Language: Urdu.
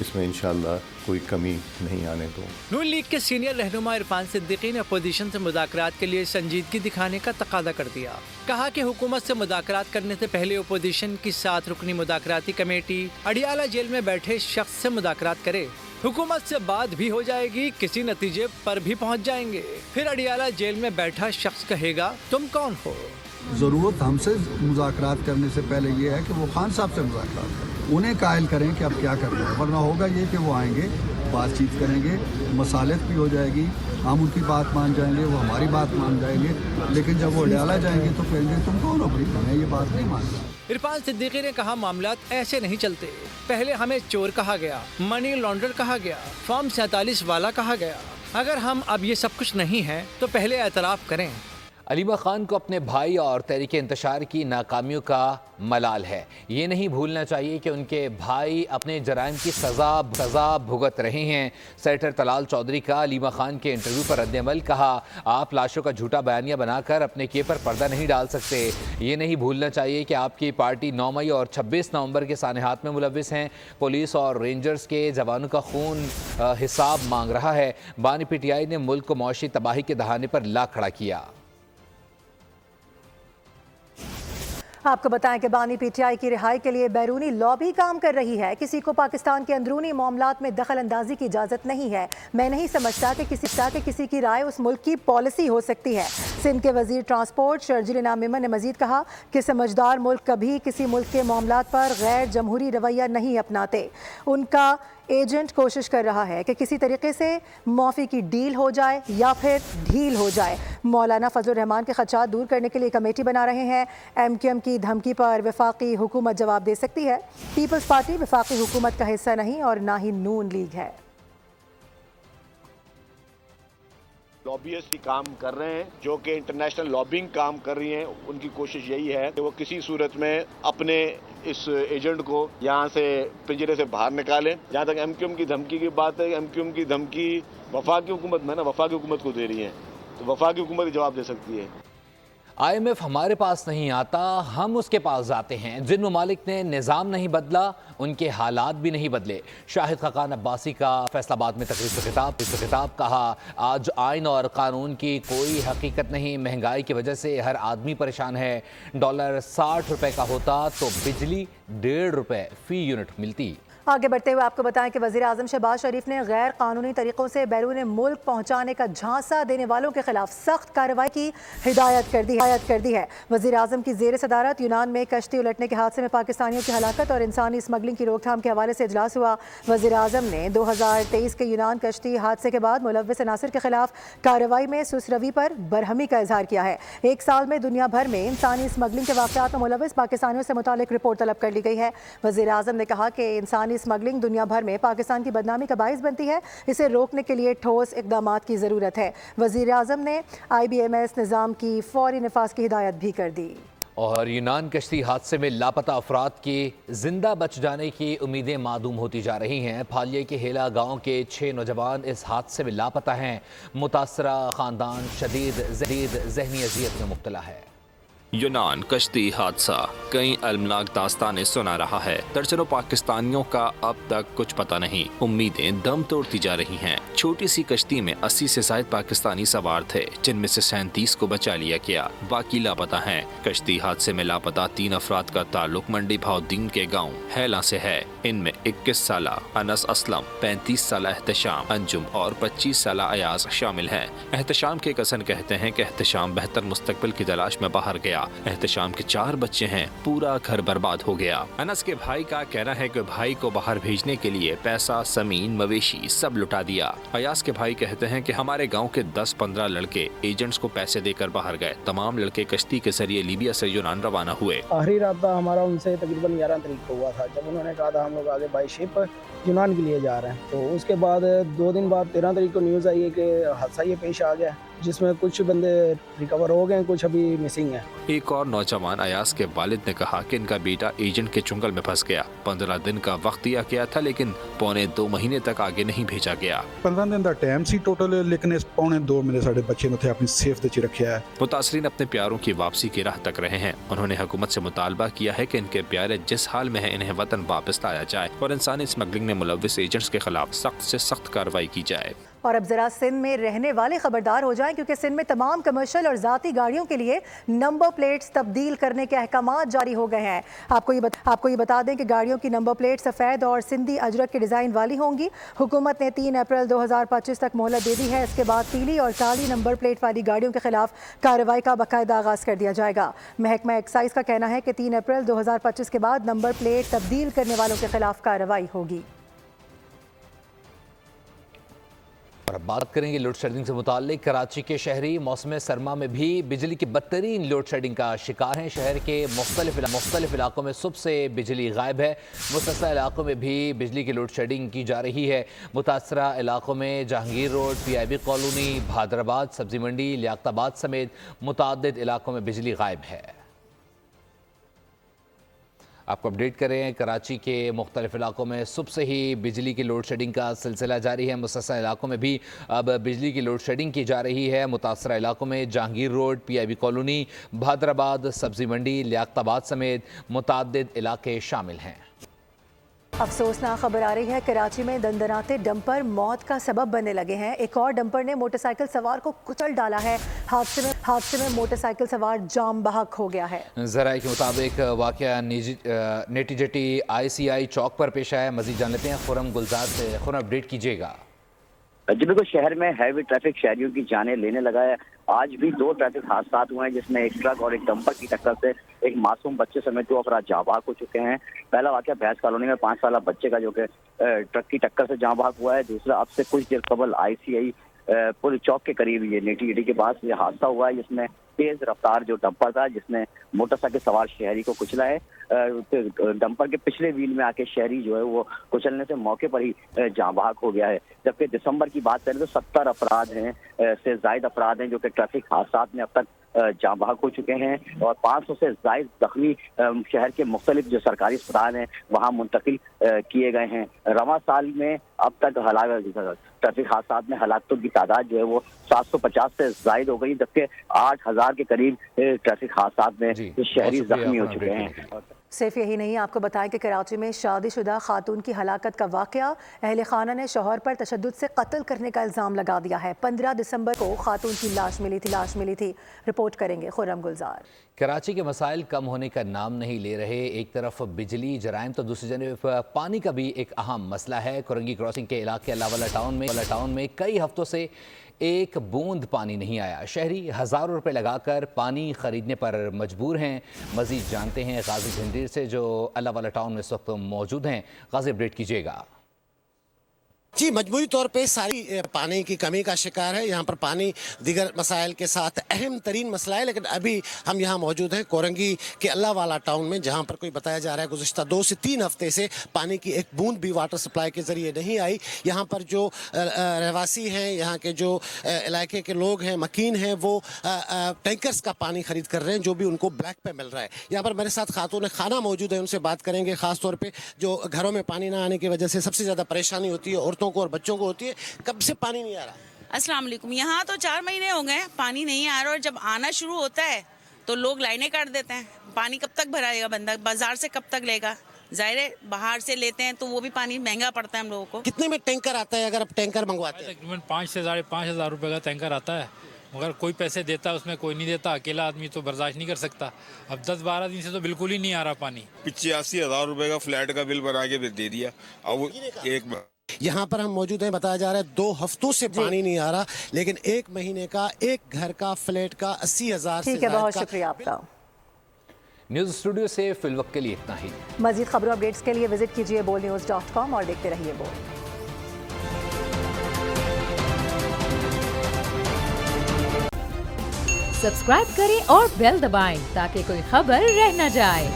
اس میں انشاءاللہ کوئی کمی نہیں آنے دوں. نون لیگ کے سینئر رہنما عرفان صدیقی نے اپوزیشن سے مذاکرات کے لیے سنجیدگی دکھانے کا تقاضا کر دیا. کہا کہ حکومت سے مذاکرات کرنے سے پہلے اپوزیشن کی 7 رکنی مذاکراتی کمیٹی اڈیالہ جیل میں بیٹھے شخص سے مذاکرات کرے. حکومت سے بات بھی ہو جائے گی, کسی نتیجے پر بھی پہنچ جائیں گے, پھر اڈیالہ جیل میں بیٹھا شخص کہے گا تم کون ہو. ضرورت ہم سے مذاکرات کرنے سے پہلے یہ ہے کہ وہ خان صاحب سے مذاکرات کریں, انہیں قائل کریں کہ اب کیا کرنا ہے, ورنہ ہوگا یہ کہ وہ آئیں گے, بات چیت کریں گے, مصالحت بھی ہو جائے گی, ہم ان کی بات مان جائیں گے, وہ ہماری بات مان جائیں گے, لیکن جب وہ اڈیالہ جائیں گے تو کہیں گے تم کون ہو بھائی, میں یہ بات نہیں مانتا. عرفان صدیقی نے کہا معاملات ایسے نہیں چلتے. پہلے ہمیں چور کہا گیا, منی لانڈر کہا گیا, فارم 47 والا کہا گیا. اگر ہم اب یہ سب کچھ نہیں ہیں تو پہلے اعتراف کریں. علیمہ خان کو اپنے بھائی اور تحریک انتشار کی ناکامیوں کا ملال ہے. یہ نہیں بھولنا چاہیے کہ ان کے بھائی اپنے جرائم کی سزا بھگت رہے ہیں. سینیٹر طلال چودھری کا علیمہ خان کے انٹرویو پر رد عمل. کہا آپ لاشوں کا جھوٹا بیانیہ بنا کر اپنے کیے پر پردہ نہیں ڈال سکتے. یہ نہیں بھولنا چاہیے کہ آپ کی پارٹی 9 مئی اور 26 نومبر کے سانحات میں ملوث ہیں. پولیس اور رینجرز کے جوانوں کا خون حساب مانگ رہا ہے. بانی پی ٹی آئی نے ملک کو معاشی تباہی کے دہانے پر لا کھڑا کیا. آپ کو بتائیں کہ بانی پی ٹی آئی کی رہائی کے لیے بیرونی لابی کام کر رہی ہے. کسی کو پاکستان کے اندرونی معاملات میں دخل اندازی کی اجازت نہیں ہے. میں نہیں سمجھتا کہ کسی کی رائے اس ملک کی پالیسی ہو سکتی ہے. سندھ کے وزیر ٹرانسپورٹ شرجیل انعام میمن نے مزید کہا کہ سمجھدار ملک کبھی کسی ملک کے معاملات پر غیر جمہوری رویہ نہیں اپناتے. ان کا ایجنٹ کوشش کر رہا ہے کہ کسی طریقے سے معافی کی ڈیل ہو جائے یا پھر ڈھیل ہو جائے. مولانا فضل الرحمان کے خدشات دور کرنے کے لیے کمیٹی بنا رہے ہیں. ایم کیو ایم کی دھمکی پر وفاقی حکومت جواب دے سکتی ہے. پیپلز پارٹی وفاقی حکومت کا حصہ نہیں اور نہ ہی نون لیگ ہے. لابیسٹ ہی کام کر رہے ہیں جو کہ انٹرنیشنل لابنگ کام کر رہی ہیں. ان کی کوشش یہی ہے کہ وہ کسی صورت میں اپنے اس ایجنٹ کو یہاں سے پنجرے سے باہر نکالیں. جہاں تک ایم کیو ایم کی دھمکی کی بات ہے, ایم کیو ایم کی دھمکی وفاقی حکومت میں وفاقی حکومت کو دے رہی ہیں, تو وفاقی حکومت جواب دے سکتی ہے. آئی ایم ایف ہمارے پاس نہیں آتا, ہم اس کے پاس جاتے ہیں. جن ممالک نے نظام نہیں بدلا ان کے حالات بھی نہیں بدلے. شاہد خاقان عباسی کا فیصل آباد میں تقریر سے خطاب. کہا آج آئین اور قانون کی کوئی حقیقت نہیں. مہنگائی کی وجہ سے ہر آدمی پریشان ہے. ڈالر 60 روپے کا ہوتا تو بجلی 1.5 روپے فی یونٹ ملتی. آگے بڑھتے ہوئے آپ کو بتائیں کہ وزیر اعظم شہباز شریف نے غیر قانونی طریقوں سے بیرون ملک پہنچانے کا جھانسا دینے والوں کے خلاف سخت کارروائی کی ہدایت کر دی ہے. وزیر اعظم کی زیر صدارت یونان میں کشتی الٹنے کے حادثے میں پاکستانیوں کی ہلاکت اور انسانی اسمگلنگ کی روک تھام کے حوالے سے اجلاس ہوا. وزیر اعظم نے 2023 کے یونان کشتی حادثے کے بعد ملوث عناصر کے خلاف کارروائی میں سست روی پر برہمی کا اظہار کیا ہے. 1 سال میں دنیا بھر میں انسانی اسمگلنگ کے واقعات میں ملوث پاکستانیوں سے متعلق رپورٹ طلب کر لی گئی ہے. وزیر اعظم نے کہا کہ انسانی اسمگلنگ دنیا بھر میں پاکستان کی بدنامی کا باعث بنتی ہے. اسے روکنے کے لیے ٹھوس اقدامات کی ضرورت ہے. وزیر اعظم نے آئی بی ایم ایس نظام کی فوری نفاذ کی ہدایت بھی کر دی. اور یونان کشتی حادثے میں لاپتہ افراد کی زندہ بچ جانے کی امیدیں معدوم ہوتی جا رہی ہیں. پھالیے کے ہیلا گاؤں کے 6 نوجوان اس حادثے میں لاپتہ ہیں. متاثرہ خاندان شدید ذہنی اذیت میں مبتلا ہے. یونان کشتی حادثہ کئی المناک داستانیں سنا رہا ہے. درجنوں پاکستانیوں کا اب تک کچھ پتہ نہیں. امیدیں دم توڑتی جا رہی ہیں. چھوٹی سی کشتی میں 80 سے زائد پاکستانی سوار تھے, جن میں سے 37 کو بچا لیا گیا, باقی لاپتہ ہیں. کشتی حادثے میں لاپتہ 3 افراد کا تعلق منڈی بہاؤالدین کے گاؤں ہیلا سے ہے. ان میں 21 سالہ انس اسلم, 35 سالہ احتشام انجم اور 25 سالہ ایاز شامل ہیں. احتشام کے کزن کہتے ہیں کہ احتشام بہتر مستقبل کی تلاش میں باہر گیا. احتشام کے 4 بچے ہیں. پورا گھر برباد ہو گیا. انس کے بھائی کا کہنا ہے کہ بھائی کو باہر بھیجنے کے لیے پیسہ, زمین, مویشی سب لٹا دیا. ایاز کے بھائی کہتے ہیں کہ ہمارے گاؤں کے 10-15 لڑکے ایجنٹس کو پیسے دے کر باہر گئے. تمام لڑکے کشتی کے ذریعے لیبیا سے یونان روانہ ہوئے. آخری رابطہ ہمارا ان سے تقریباً 11 تاریخ کو ہوا تھا, جب انہوں نے کہا تھا ہم لوگ آگے بائی شپ یونان کے لیے جا رہے ہیں. تو اس کے بعد 2 دن بعد 13 تاریخ کو نیوز آئی ہے کہ حادثہ یہ پیش آ گیا. جس میں کچھ بندے ریکور ہو گئے ہیں, کچھ ابھی مسنگ ہیں. ایک اور نوجوان ایاز کے والد نے کہا کہ ان کا بیٹا ایجنٹ کے چنگل میں پھنس گیا. 15 دن کا وقت دیا گیا تھا لیکن 1.25 مہینے تک آگے نہیں بھیجا گیا. 15 دن کا ٹائم سی ٹوٹل, لیکن اس 1.25 مہینے ساڈے بچے نے اپنی سیف تے رکھیا ہے. متاثرین اپنے پیاروں کی واپسی کی راہ تک رہے ہیں. انہوں نے حکومت سے مطالبہ کیا ہے کہ ان کے پیارے جس حال میں ہیں انہیں وطن واپس لایا جائے اور انسانی اسمگلنگ میں ملوث ایجنٹس کے خلاف سخت سے سخت کارروائی کی جائے. اور اب ذرا سندھ میں رہنے والے خبردار ہو جائیں, کیونکہ سندھ میں تمام کمرشل اور ذاتی گاڑیوں کے لیے نمبر پلیٹس تبدیل کرنے کے احکامات جاری ہو گئے ہیں. آپ کو یہ بتا دیں کہ گاڑیوں کی نمبر پلیٹ سفید اور سندھی اجرک کے ڈیزائن والی ہوں گی. حکومت نے 3 اپریل 2025 تک مہلت دے دی ہے. اس کے بعد پیلی اور کالی نمبر پلیٹ والی گاڑیوں کے خلاف کارروائی کا باقاعدہ آغاز کر دیا جائے گا. محکمہ ایکسائز کا کہنا ہے کہ 3 اپریل 2025 کے بعد نمبر پلیٹ تبدیل کرنے والوں کے خلاف کارروائی ہوگی. اور اب بات کریں گے لوڈ شیڈنگ سے متعلق. کراچی کے شہری موسم سرما میں بھی بجلی کی بدترین لوڈ شیڈنگ کا شکار ہیں. شہر کے مختلف علاقوں میں صبح سے بجلی غائب ہے. متاثرہ علاقوں میں بھی بجلی کی لوڈ شیڈنگ کی جا رہی ہے. متاثرہ علاقوں میں Jahangir road, PIB colony, Bahadurabad, سبزی منڈی, لیاقت آباد سمیت متعدد علاقوں میں بجلی غائب ہے. آپ کو اپڈیٹ کریں, کراچی کے مختلف علاقوں میں صبح سے ہی بجلی کی لوڈ شیڈنگ کا سلسلہ جاری ہے. متاثرہ علاقوں میں بھی اب بجلی کی لوڈ شیڈنگ کی جا رہی ہے. متاثرہ علاقوں میں Jahangir road, PIB colony, Bahadurabad, سبزی منڈی, لیاقت آباد سمیت متعدد علاقے شامل ہیں. افسوسناک خبر آ رہی ہے, کراچی میں دندناتے ڈمپر موت کا سبب بننے لگے ہیں. ایک اور ڈمپر نے موٹر سائیکل سوار کو کچل ڈالا ہے. حادثے میں موٹر سائیکل سوار جام بحق ہو گیا ہے. ذرائع کے مطابق واقعہ نیٹی جٹی ICI چوک پر پیش آیا ہے. مزید جان لیتے ہیں خرم گلزار سے. خرم, اپڈیٹ کیجیے گا. جی بالکل, شہر میں ہیوی ٹریفک شہریوں کی جانیں لینے لگا ہے. آج بھی 2 ٹریفک حادثات ہوئے ہیں جس میں ایک ٹرک اور ایک ڈمپر کی ٹکر سے ایک معصوم بچے سمیت 2 افراد جاں بحق ہو چکے ہیں. پہلا واقعہ بحث کالونی میں 5 سالہ بچے کا جو کہ ٹرک کی ٹکر سے جاں بحق ہوا ہے. دوسرا اب سے کچھ دیر قبل ICI پل چوک کے قریب یہ نیٹی جٹی کے پاس یہ حادثہ ہوا ہے جس میں تیز رفتار جو ڈمپر تھا جس نے موٹر سائیکل سوار شہری کو کچلا ہے. ڈمپر کے پچھلے ویل میں آ کے شہری جو ہے وہ کچلنے سے موقع پر ہی جاں بحق ہو گیا ہے. جبکہ دسمبر کی بات کریں تو 70 افراد ہیں سے زائد افراد ہیں جو کہ ٹریفک حادثات میں اب تک جاں بحق ہو چکے ہیں اور 500 سے زائد زخمی شہر کے مختلف جو سرکاری اسپتال ہیں وہاں منتقل کیے گئے ہیں. رواں سال میں اب تک ٹریفک حادثات میں ہلاکتوں کی تعداد جو ہے وہ 750 سے زائد ہو گئی, جبکہ 8000 کے قریب ٹریفک حادثات میں شہری زخمی ہو چکے ہیں. صرف یہی نہیں, آپ کو بتائیں کہ کراچی میں شادی شدہ خاتون کی ہلاکت کا واقعہ, اہل خانہ نے شوہر پر تشدد سے قتل کرنے کا الزام لگا دیا ہے. 15 دسمبر کو خاتون کی لاش ملی تھی. رپورٹ کریں گے خرم گلزار. کراچی کے مسائل کم ہونے کا نام نہیں لے رہے. ایک طرف بجلی جرائم تو دوسری جانب پانی کا بھی ایک اہم مسئلہ ہے. کرنگی کراسنگ کے علاقے اللہ والا ٹاؤن میں کئی ہفتوں سے ایک بوند پانی نہیں آیا. شہری ہزاروں روپے لگا کر پانی خریدنے پر مجبور ہیں. مزید جانتے ہیں غازی جھنڈیر سے جو اللہ والا ٹاؤن میں اس وقت موجود ہیں. غازی, اپڈیٹ کیجیے گا. جی, مجموعی طور پہ ساری پانی کی کمی کا شکار ہے. یہاں پر پانی دیگر مسائل کے ساتھ اہم ترین مسئلہ ہے, لیکن ابھی ہم یہاں موجود ہیں کورنگی کے اللہ والا ٹاؤن میں, جہاں پر کوئی بتایا جا رہا ہے گزشتہ 2 سے 3 ہفتے سے پانی کی ایک بوند بھی واٹر سپلائی کے ذریعے نہیں آئی. یہاں پر جو رہواسی ہیں, یہاں کے جو علاقے کے لوگ ہیں, مکین ہیں, وہ ٹینکرز کا پانی خرید کر رہے ہیں جو بھی ان کو بلیک پہ مل رہا ہے. یہاں پر میرے ساتھ خاتون خانہ موجود ہے, ان سے بات کریں گے. خاص طور پہ جو گھروں میں پانی نہ آنے کی وجہ سے سب سے زیادہ پریشانی ہوتی ہے عورتوں کو اور بچوں کو ہوتی ہے. کب سے پانی نہیں آ رہا؟ السلام علیکم. یہاں تو 4 مہینے ہو گئے پانی نہیں آ رہا, اور جب آنا شروع ہوتا ہے تو لوگ لائنیں کاٹ دیتے ہیں. پانی کب تک بھرائے گا بندہ, بازار سے کب تک لے گا؟ ظاہر ہے باہر سے لیتے ہیں تو وہ بھی پانی مہنگا پڑتا ہے ہم لوگوں کو. کتنے میں ٹینکر آتا ہے اگر آپ ٹینکر منگواتے ہیں؟ تقریباً 5 سے 5,500 روپے کا ٹینکر آتا ہے, مگر کوئی پیسے دیتا ہے اس میں, کوئی نہیں دیتا. اکیلا آدمی تو برداشت نہیں کر سکتا. اب 10-12 دن سے تو بالکل ہی نہیں آ رہا پانی. 85,000 روپے کا فلیٹ کا بل بنا کے دے دیا. اب ایک یہاں پر ہم موجود ہیں, بتایا جا رہا ہے 2 ہفتوں سے پانی نہیں آ رہا, لیکن 1 مہینے کا ایک گھر کا فلیٹ کا 80,000 سے ٹھیک ہے, بہت شکریہ آپ کا. نیوز اسٹوڈیو سے فی الوقت کے لیے اتنا ہی. مزید خبروں اپڈیٹس کے لیے وزٹ کیجیے bolnews.com اور دیکھتے رہیے بول. سبسکرائب کریں اور بیل دبائیں تاکہ کوئی خبر رہ نہ جائے.